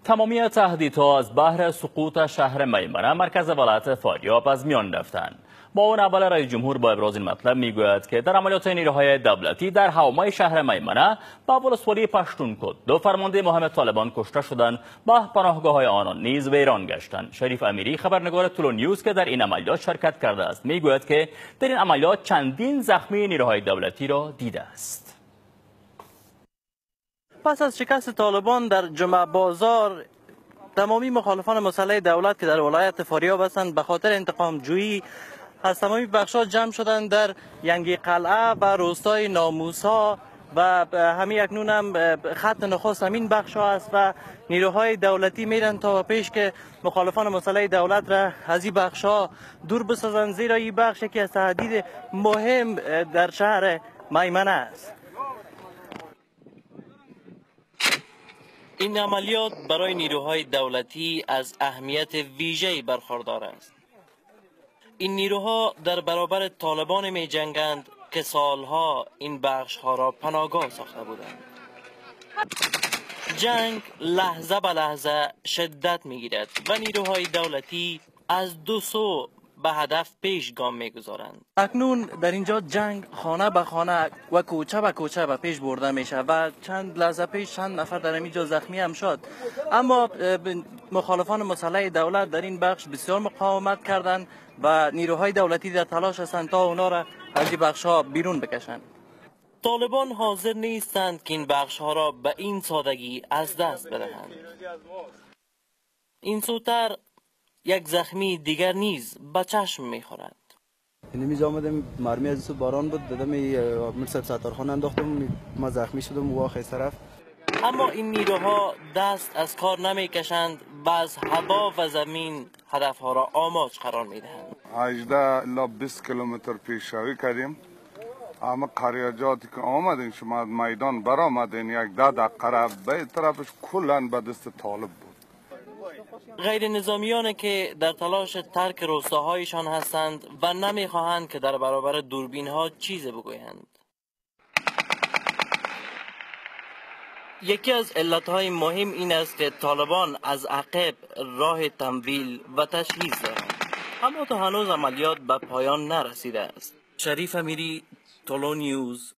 تمامی تهدیدها از بحر سقوط شهر میمنه مرکز ولایت فاریاب از میان رفتند. معاون اول رئیس جمهور با ابراز این مطلب میگوید که در عملیات نیروهای دولتی در هوامای شهر میمنه با ولسوالی پشتونکد دو فرمانده مهم طالبان کشته شدند و پناهگاه‌های آنان نیز ویران گشتند. شریف امیری خبرنگار تولو نیوز که در این عملیات شرکت کرده است میگوید که در این عملیات چندین زخمی نیروهای دولتی را دیده است. پس از شکست طالبان در جمعه بازار، تمامی مخالفان مسلح دولت که در ولایت فاریاب هستند به خاطر انتقام جویی از تمامی بخش‌ها جمع شدند در ینگی قلعه و روستای ناموسا و همین اکنون هم خط نخست همین بخش ها است و نیروهای دولتی میرن تا پیش که مخالفان مسلح دولت را از این بخش ها دور بسازند، زیرا این بخش یکی از تهدید مهم در شهر میمنه است. این عملیات برای نیروهای دولتی از اهمیت ویژه‌ای برخوردار است. این نیروها در برابر طالبان می جنگند که سالها این بخش ها را پناهگاه ساخته بودند. جنگ لحظه به لحظه شدت می گیرد و نیروهای دولتی از دو سو به هدف پیش گام می گذارند. اکنون در اینجا جنگ خانه به خانه و کوچه به کوچه به پیش برده میشه و چند لحظه پیش چند نفر در اینجا زخمی هم شد. اما مخالفان مسلح دولت در این بخش بسیار مقاومت کردند و نیروهای دولتی در تلاش هستند تا اونا را از این بخش ها بیرون بکشند. طالبان حاضر نیستند که این بخش ها را به این سادگی از دست بدهند. این سوتر یک زخمی دیگر نیز به چشم میخورد. اینمیز آمدم مرمی از سو باران بود دادم مرسد ستارخان انداختم ما زخمی شدم و آخر طرف. اما این نیروها دست از کار نمیکشند و از هوا و زمین هدفها را آماج قرار میدهند. 18 الی 20 کیلومتر پیشروی کردیم. اما قریاجاتی که آمدین شما میدان برآمدین یک 10 دقیقه به طرفش کلا به دست طالب بود. غیر نظامیان که در تلاش ترک روستاهایشان هستند و نمیخواهند که در برابر دوربین ها چیزی بگویند. یکی از علتهای مهم این است که طالبان از عقب راه تمویل و تجهیز دارند، اما تا هنوز عملیات به پایان نرسیده است. شریف امیری، تولو نیوز.